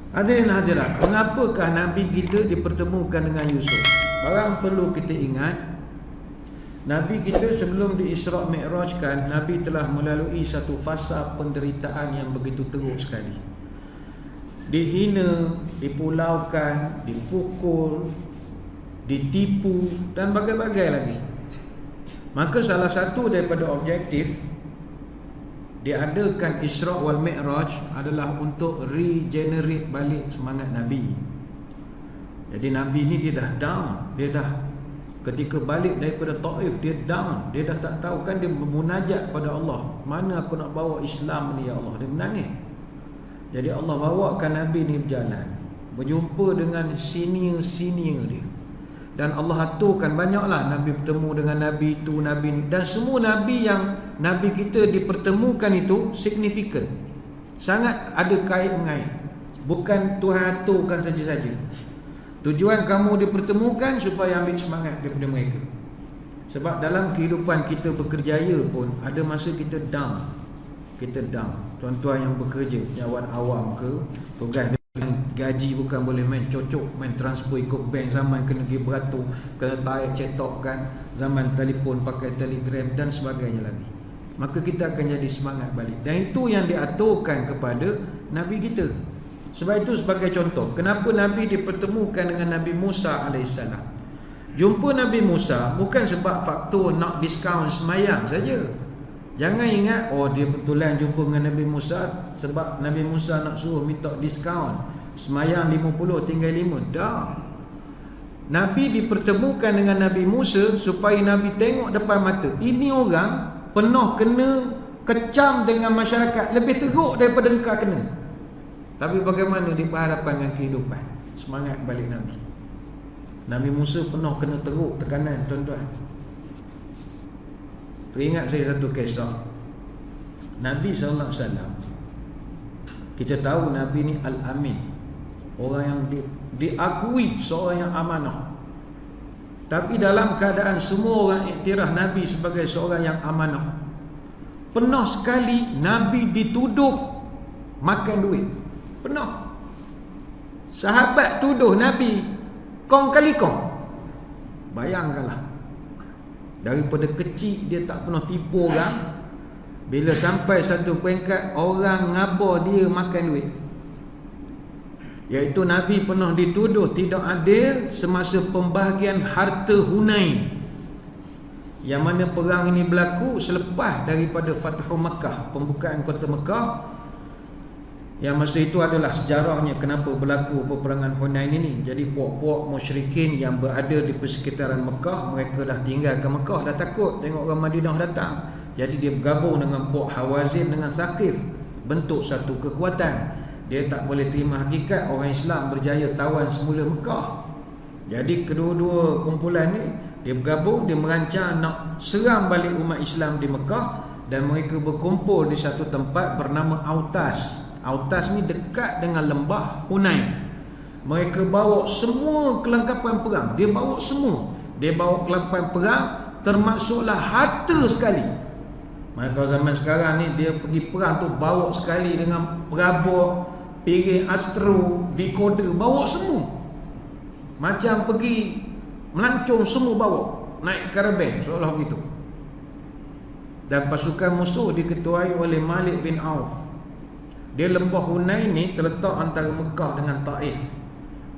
Hadirin hadirat, mengapakah Nabi kita dipertemukan dengan Yusuf? Barang perlu kita ingat, Nabi kita sebelum di Isra' Mi'rajkan, Nabi telah melalui satu fasa penderitaan yang begitu teruk sekali. Dihina, dipulaukan, dipukul, ditipu dan bagai-bagai lagi. Maka salah satu daripada objektif diadakan Isra' wal Mi'raj adalah untuk regenerate balik semangat Nabi. Jadi Nabi ni dia dah down, dia dah ketika balik daripada Taif dia down, dia dah tak tahu kan, dia munajat pada Allah, mana aku nak bawa Islam ni ya Allah, dia menangis. Jadi Allah bawakan Nabi ni berjalan, berjumpa dengan senior dia. Dan Allah aturkan banyaklah Nabi bertemu dengan Nabi itu, Nabi ni. Dan semua Nabi yang Nabi kita dipertemukan itu signifikan, sangat ada kait mengait. Bukan Tuhan aturkan saja-saja. Tujuan kamu dipertemukan supaya ambil semangat daripada mereka. Sebab dalam kehidupan kita berkerjaya pun ada masa kita down. Kita down. Tuan-tuan yang bekerja, jawat awam ke, tugas gaji bukan boleh main cocok, main transfer ikut bank, zaman kena pergi beratur, kena tarik cetok kan, zaman telefon pakai telegram dan sebagainya lagi. Maka kita akan jadi semangat balik. Dan itu yang diaturkan kepada Nabi kita. Sebab itu sebagai contoh, kenapa Nabi dipertemukan dengan Nabi Musa AS. Jumpa Nabi Musa bukan sebab faktor nak diskaun semayang saja. Jangan ingat, oh dia betulan jumpa dengan Nabi Musa sebab Nabi Musa nak suruh minta diskaun, semayang 50 tinggal 5. Dah. Nabi dipertemukan dengan Nabi Musa supaya Nabi tengok depan mata, ini orang penuh kena kecam dengan masyarakat, lebih teruk daripada engkau kena. Tapi bagaimana dia berhadapan dengan kehidupan? Semangat balik Nabi. Nabi Musa penuh kena teruk, tekanan, tuan-tuan. Teringat saya satu kisah Nabi SAW. Kita tahu Nabi ni Al-Amin, orang yang diakui seorang yang amanah. Tapi dalam keadaan semua orang iktiraf Nabi sebagai seorang yang amanah, pernah sekali Nabi dituduh makan duit. Pernah. Sahabat tuduh Nabi kong kali kong. Bayangkanlah, daripada kecil dia tak pernah tipu orang, bila sampai satu peringkat orang ngabar dia makan duit. Iaitu Nabi pernah dituduh tidak adil semasa pembahagian harta Hunain, yang mana perang ini berlaku selepas daripada Fathu Makkah, pembukaan kota Mekah. Yang masa itu adalah sejarahnya kenapa berlaku peperangan Hunain ini. Jadi puak-puak musyrikin yang berada di persekitaran Mekah, mereka dah tinggalkan Mekah, dah takut tengok orang Madinah datang. Jadi dia bergabung dengan puak Hawazin dengan Saqif, bentuk satu kekuatan. Dia tak boleh terima hakikat orang Islam berjaya tawan semula Mekah. Jadi kedua-dua kumpulan ni dia bergabung, dia merancang nak serang balik umat Islam di Mekah. Dan mereka berkumpul di satu tempat bernama Autas. Autas ni dekat dengan lembah Hunain. Mereka bawa semua kelengkapan perang. Dia bawa semua. Dia bawa kelengkapan perang, termasuklah harta sekali. Maka zaman sekarang ni dia pergi perang tu bawa sekali dengan perabot, piring astro, decoder, bawa semua. Macam pergi melancong semua bawa, naik karavan seolah begitu. Dan pasukan musuh diketuai oleh Malik bin Auf. Dia lembah Hunain ni terletak antara Mekah dengan Taif,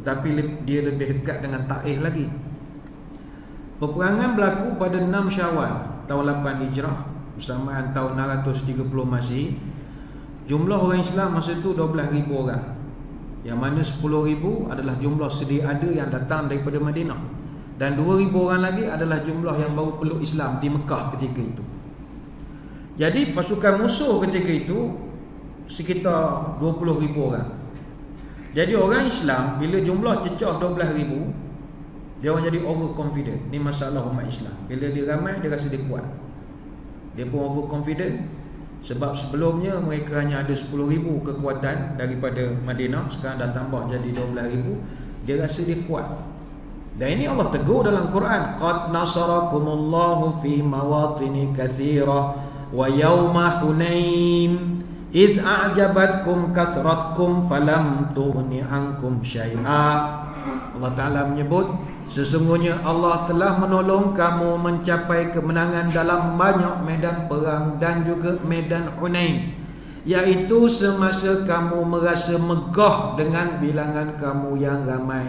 tetapi dia lebih dekat dengan Taif lagi. Peperangan berlaku pada 6 Syawal tahun 8 Hijrah, bersamaan tahun 630 Masih. Jumlah orang Islam masa itu 12,000 orang, yang mana 10,000 adalah jumlah sedia ada yang datang daripada Madinah, dan 2,000 orang lagi adalah jumlah yang baru peluk Islam di Mekah ketika itu. Jadi pasukan musuh ketika itu sekitar 20,000 orang. Jadi orang Islam bila jumlah cecah 12,000, dia orang jadi overconfident. Ni masalah umat Islam. Bila dia ramai, dia rasa dia kuat. Dia pun overconfident. Sebab sebelumnya mereka hanya ada 10,000 kekuatan daripada Madinah, sekarang dah tambah jadi 12,000. Dia rasa dia kuat. Dan ini Allah tegur dalam Quran, qad nasarakumullahu fi mawatini katsira wa yauma Hunain iz a'jabatkum kathratkum falam tughni ankum syai'a. Allah Ta'ala menyebut, sesungguhnya Allah telah menolong kamu mencapai kemenangan dalam banyak medan perang dan juga medan Hunain, iaitu semasa kamu merasa megah dengan bilangan kamu yang ramai.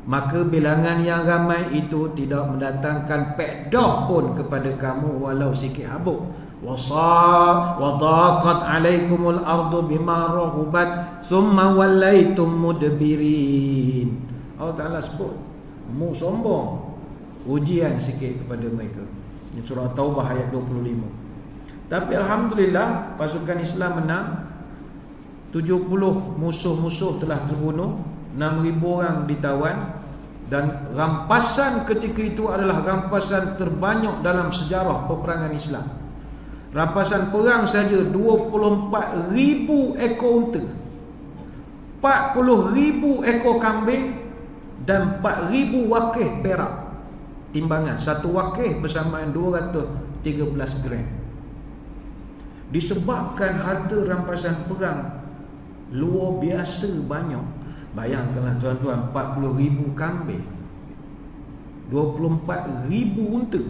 Maka bilangan yang ramai itu tidak mendatangkan pedah pun kepada kamu walau sikit habuk. وَضَاقَتْ عَلَيْكُمُ الْأَرْضُ بِمَا رَحُبَتْ ثُمَّ وَلَّيْتُمْ مُدْبِرِينَ. Allah Ta'ala sebut mu sombong, ujian sikit kepada mereka. Ini surah Taubah ayat 25. Tapi Alhamdulillah pasukan Islam menang. 70 musuh-musuh telah terbunuh, 6,000 orang ditawan, dan rampasan ketika itu adalah rampasan terbanyak dalam sejarah peperangan Islam. Rampasan perang saja 24,000 ekor unta, 40,000 ekor kambing dan 4,000 wakih perak. Timbangan satu wakih bersamaan 213 gram. Disebabkan harta rampasan perang luar biasa banyak. Bayangkanlah tuan-tuan, 40,000 kambing, 24,000 unta.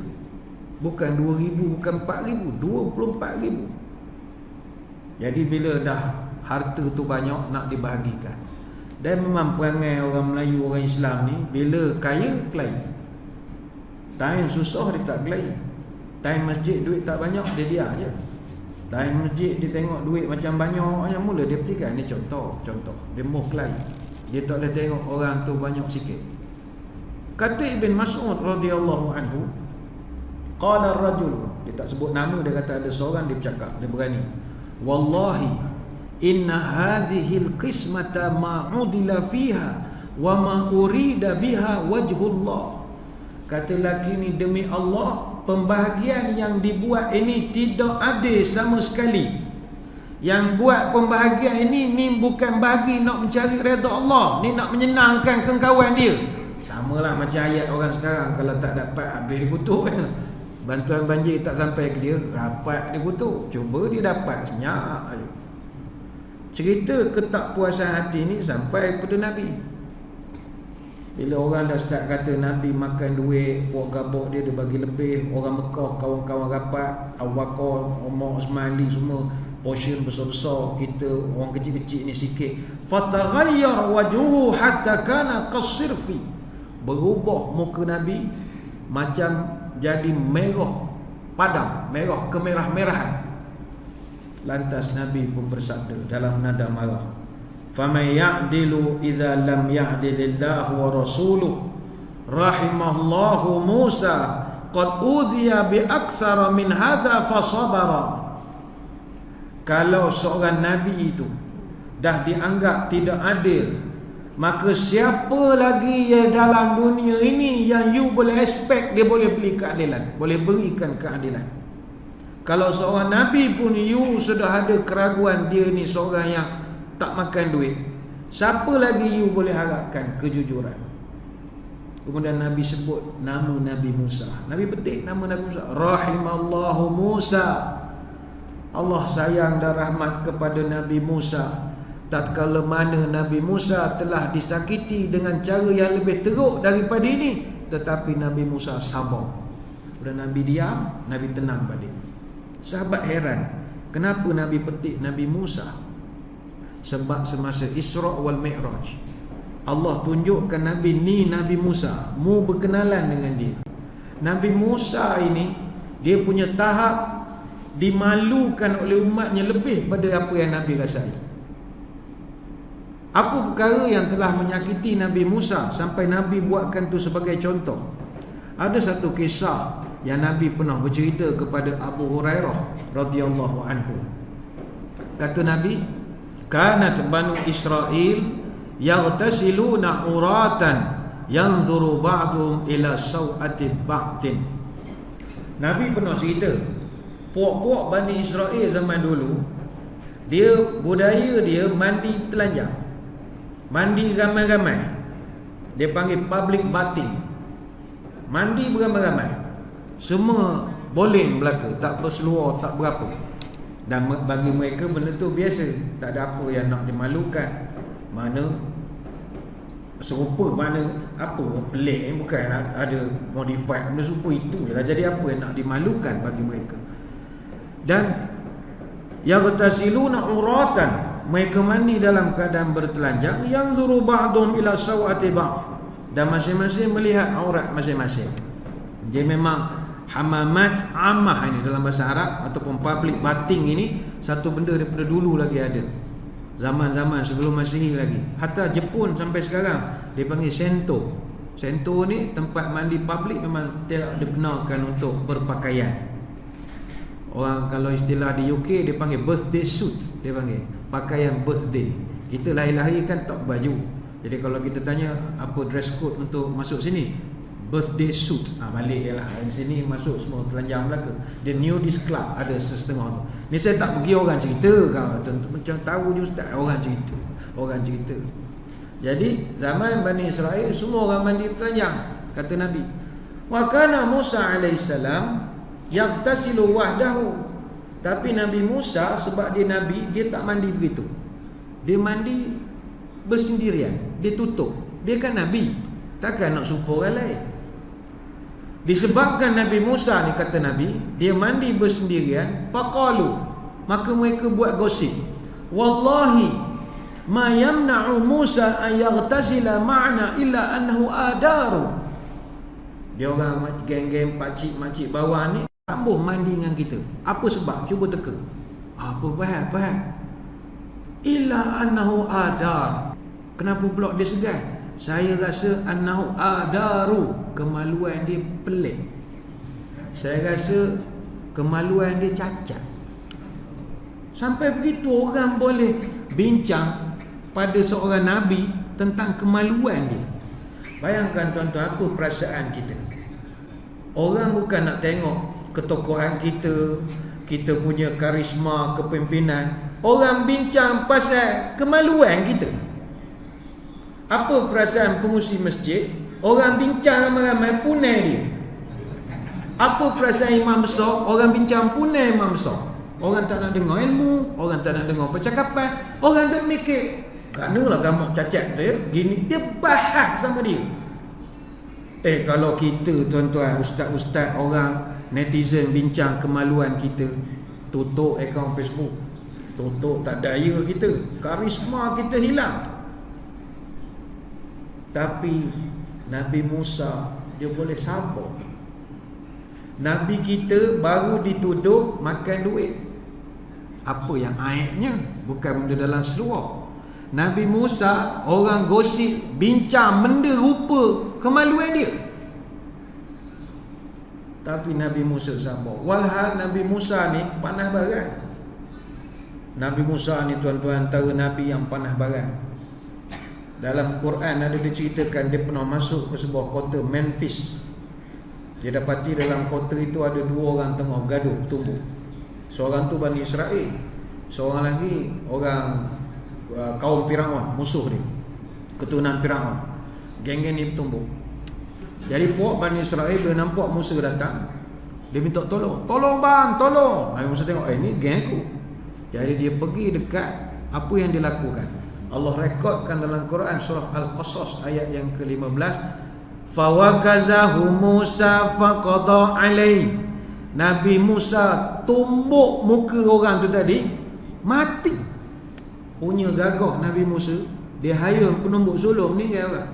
Bukan 2,000, bukan 4,000, 24,000. Jadi bila dah harta tu banyak nak dibahagikan. Dan memang perangai orang Melayu, orang Islam ni, bila kaya kelahi. Time susah dia tak kelahi. Time masjid duit tak banyak, dia diam je. Time masjid dia tengok duit macam banyak, mula dia petikan. Ni contoh. Dia moh kelahi. Dia tak boleh tengok orang tu banyak sikit. Kata Ibn Mas'ud radhiyallahu anhu, qala ar-rajul, dia tak sebut nama, dia kata ada seorang dia bercakap, dia berani, wallahi inna hadhihi al-qismata ma udila fiha wa ma urida biha wajhullah. Kata lelaki ni, demi Allah, pembahagian yang dibuat ini tidak adil sama sekali. Yang buat pembahagian ini ni bukan bagi nak mencari redha Allah, ni nak menyenangkan kawan dia. Samalah macam ayat orang sekarang, kalau tak dapat habis dikutuk kan. Bantuan banjir tak sampai ke dia, rapat dia kutuk. Cuba dia dapat, senyap aja. Cerita ketakpuasan hati ni sampai kepada Nabi. Bila orang dah start kata Nabi makan duit, buat gabok dia bagi lebih, orang Mekah, kawan-kawan rapat, Awakor, Umar, Osman Ali semua portion besar-besar, kita orang kecil-kecil ni sikit. Fataghayyar wajhuhu hatta kana qasirfi. Berubah muka Nabi macam jadi merah padam, merah kemerah-merahan. Lantas Nabi pun bersabda dalam nada marah, faman ya'dilu idza lam ya'dilillah wa rasuluhu rahimallahu Musa qad udhiya bi aktsara min hadza fasabara. Kalau seorang nabi itu dah dianggap tidak adil, maka siapa lagi yang dalam dunia ini yang you boleh expect dia boleh beli keadilan, boleh berikan keadilan? Kalau seorang nabi pun you sudah ada keraguan dia ni seorang yang tak makan duit, siapa lagi you boleh harapkan kejujuran? Kemudian Nabi sebut nama Nabi Musa. Nabi petik nama Nabi Musa, rahimallahu Musa. Allah sayang dan rahmat kepada Nabi Musa. Tatkala mana Nabi Musa telah disakiti dengan cara yang lebih teruk daripada ini, tetapi Nabi Musa sabar. Dan Nabi diam, Nabi tenang balik. Sahabat heran, kenapa Nabi petik Nabi Musa? Sebab semasa Isra wal Mi'raj, Allah tunjukkan Nabi ni Nabi Musa, mu berkenalan dengan dia. Nabi Musa ini, dia punya tahap dimalukan oleh umatnya lebih pada apa yang Nabi rasai. Apa perkara yang telah menyakiti Nabi Musa sampai Nabi buatkan tu sebagai contoh? Ada satu kisah yang Nabi pernah bercerita kepada Abu Hurairah radhiyallahu anhu. Kata Nabi, kanat Banu Israel yaghtasiluna uratan yanzuru ba'dhum ila sawati ba'din. Nabi pernah cerita, puak-puak Bani Israel zaman dulu, dia budaya dia mandi telanjang, mandi ramai-ramai. Dia panggil public bathing, mandi beramai-ramai. Semua boleh belaka, tak berseluar, tak berapa. Dan bagi mereka benda tu biasa, tak ada apa yang nak dimalukan. Mana serupa, mana apa pelik, bukan ada modified, benda serupa itu je lah. Jadi apa yang nak dimalukan bagi mereka. Dan yaghtasiluna uratan, mereka mandi dalam keadaan bertelanjang, yang zuru ba'dhum ila sawati ba'd, dan masing-masing melihat aurat masing-masing. Dia memang hamamat amah ini dalam bahasa Arab, ataupun public bathing ini satu benda daripada dulu lagi ada. Zaman-zaman sebelum Masihi lagi. Hatta Jepun sampai sekarang dia panggil sento. Sento ni tempat mandi public memang tidak dibenarkan untuk berpakaian. Orang kalau istilah di UK dia panggil birthday suit, dia panggil pakaian birthday. Kita lahir-lahir kan tak baju. Jadi kalau kita tanya apa dress code untuk masuk sini, birthday suit. Balik je lah. Di sini masuk semua telanjang belaka. Dia nudist club ada setengah tu. Ni saya tak pergi, orang cerita kau. Macam tahu je ustaz, orang cerita. Orang cerita. Jadi zaman Bani Israel semua orang mandi telanjang, kata Nabi. Wa kana Musa alaihissalam yaghtasilu wahdahu. Tapi Nabi Musa sebab dia Nabi, dia tak mandi begitu. Dia mandi bersendirian. Dia tutup. Dia kan Nabi, takkan nak suruh orang lain. Disebabkan Nabi Musa ni, kata Nabi, dia mandi bersendirian, faqalu, maka mereka buat gosip, wallahi ma yamna'u Musa an yaghtasila ma'na illa annahu adaru. Dia orang geng-geng pakcik-makcik bawah ni ambuh mandi dengan kita. Apa sebab? Cuba teka. Apa faham? Illa annahu adar. Kenapa pula dia segan? Saya rasa annahu adaru, kemaluan dia pelik. Saya rasa kemaluan dia cacat. Sampai begitu orang boleh bincang pada seorang Nabi tentang kemaluan dia. Bayangkan tuan-tuan, apa perasaan kita. Orang bukan nak tengok ketokohan kita, kita punya karisma kepimpinan. Orang bincang pasal kemaluan kita. Apa perasaan pengurusi masjid? Orang bincang ramai-ramai punai dia. Apa perasaan imam besar? Orang bincang punai imam besar. Orang tak nak dengar ilmu, orang tak nak dengar percakapan. Orang dah mikir, keranalah gamak cacat dia, gini, dia bahas sama dia. Kalau kita tuan-tuan, ustaz-ustaz, orang netizen bincang kemaluan kita, tutup akaun Facebook, tutup, tak daya kita, karisma kita hilang. Tapi Nabi Musa dia boleh sabar. Nabi kita baru dituduh makan duit. Apa yang aibnya? Bukan benda dalam seluar. Nabi Musa orang gosip bincang benda rupa kemaluan dia. Tapi Nabi Musa sabar. Walhal Nabi Musa ni panah barang. Nabi Musa ni tuan-tuan antara Nabi yang panah barang. Dalam Quran ada diceritakan dia pernah masuk ke sebuah kota Memphis. Dia dapati dalam kota itu ada dua orang tengah gaduh bertumbuk. Seorang tu Bani Israel, seorang lagi orang kaum Firaun, musuh dia, keturunan Firaun. Geng-geng ni bertumbuk. Jadi puak Bani Israel bila nampak Musa datang, dia minta tolong. Tolong bang, tolong. Nabi Musa tengok, ini geng aku. Jadi dia pergi dekat. Apa yang dia lakukan? Allah rekodkan dalam Quran surah Al-Qasas ayat yang ke-15, fawakazahu Musa faqada alai. Nabi Musa tumbuk muka orang tu tadi, mati. Punya gagah Nabi Musa, dia hayun penumbuk sulung ni kan orang.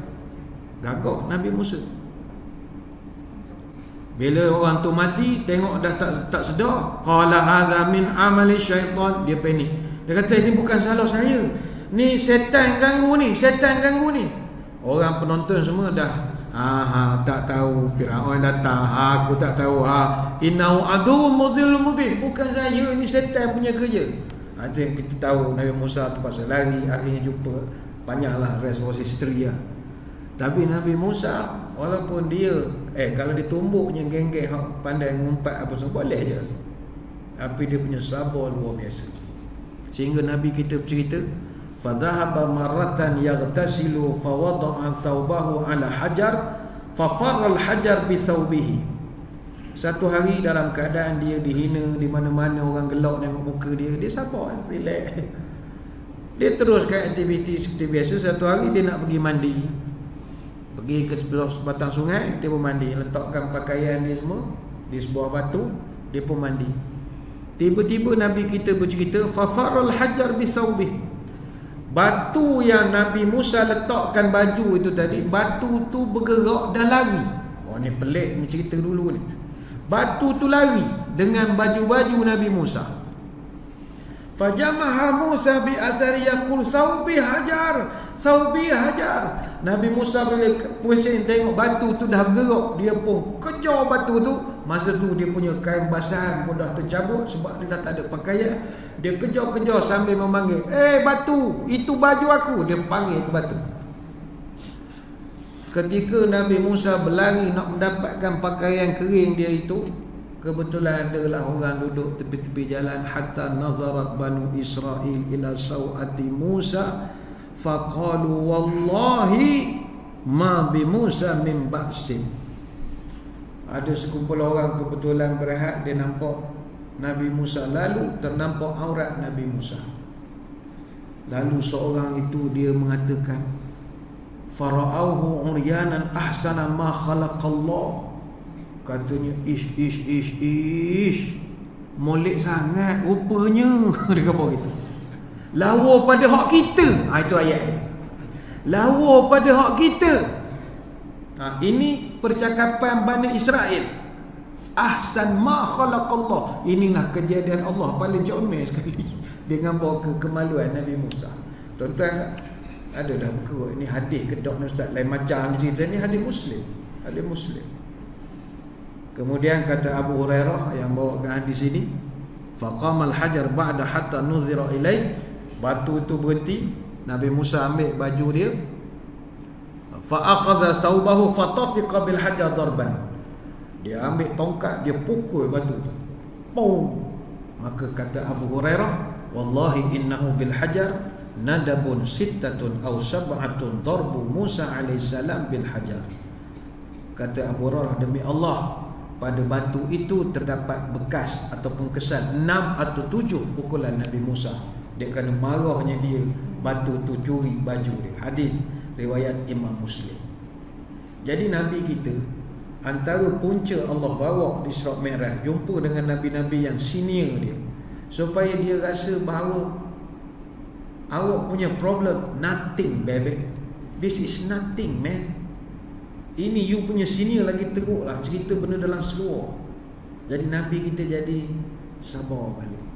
Gagah Nabi Musa. Bila orang tu mati, tengok dah tak sedar, qala hadza min amali syaitan, dia panik. Dia kata ini bukan salah saya. Ni setan ganggu ni, setan ganggu ni. Orang penonton semua dah tak tahu Firaun datang. Aku tak tahu. Innahu aduwwun mudhillun mubin. Bukan saya, ni setan punya kerja. Ada yang kita tahu Nabi Musa terpaksa lari, akhirnya jumpa. Banyaklah resolusi history lah. Tapi Nabi Musa walaupun dia kalau ditumbuknya geng-geng pandai ngumpat apa semua boleh je. Tapi dia punya sabar luar biasa. Sehingga Nabi kita bercerita, fadhahaba marratan yaghtasilu fawada'a thawbahu ala hajar fafarra al-hajar bi thawbihi. Satu hari dalam keadaan dia dihina, di mana-mana orang gelak tengok muka dia, dia sabar, relax. Dia teruskan aktiviti seperti biasa. Satu hari dia nak pergi mandi, pergi ke batang sungai, dia pun mandi, letakkan pakaian dia semua di sebuah batu, dia pun mandi. Tiba-tiba Nabi kita bercerita, fafarul hajar bisawbih. Batu yang Nabi Musa letakkan baju itu tadi, batu tu bergerak dan lari. Oh, ni pelik ni cerita dulu ni. Batu tu lari dengan baju-baju Nabi Musa. Fajamaha Musa bi azari yaqul saubi hajar, saubi hajar. Nabi Musa bila pusing tengok batu tu dah bergerak, dia pun kejar batu tu. Masa tu dia punya kain basahan pun dah tercabut sebab dia dah tak ada pakaian. Dia kejar-kejar sambil memanggil, batu, itu baju aku." Dia panggil ke batu. Ketika Nabi Musa berlari nak mendapatkan pakaian kering dia itu, kebetulan adalah orang duduk tepi-tepi jalan. Hatta nazarat Banu Israel ila sawati Musa faqalu wallahi ma bi Musa min ba'sin. Ada sekumpul orang kebetulan berehat, dia nampak Nabi Musa, lalu ternampak aurat Nabi Musa. Lalu seorang itu dia mengatakan, fara'auhu uryanan ahsana ma khalaqallah. Katanya, ish molek sangat rupanya. Dia kata gitu. Lawa pada hak kita. Itu ayat ni. Lawa pada hak kita. Ini percakapan Bani Israel. Ahsan ma khalaqallah. Inilah kejadian Allah paling comel sekali. Dengan bawa kemaluan Nabi Musa. Tuan-tuan, ada dah buku ini hadis ke dok Ustaz, lain macam cerita ni, hadis Muslim. Hadis Muslim. Kemudian kata Abu Hurairah yang bawakan hadis ini, faqamal hajar ba'da hatta nuzira ilai. Batu itu berhenti, Nabi Musa ambil baju dia, fa akhadha thawbahu fatafiqa bil hajar darban. Dia ambil tongkat, dia pukul batu tu. Pum. Maka kata Abu Hurairah, wallahi innahu bil hajar nadabun sittatun aw sab'atun darbu Musa alaihissalam bil hajar. Kata Abu Hurairah, demi Allah, pada batu itu terdapat bekas ataupun kesan 6 atau 7 pukulan Nabi Musa. Dia kerana marahnya dia, batu tu curi baju dia. Hadis riwayat Imam Muslim. Jadi Nabi kita, antara punca Allah bawa di Isra Mi'raj, jumpa dengan Nabi-Nabi yang senior dia, supaya dia rasa bahawa awak punya problem nothing baby, this is nothing man. Ini you punya senior lagi teruk lah, cerita benda dalam seluar. Jadi Nabi kita jadi sabar balik.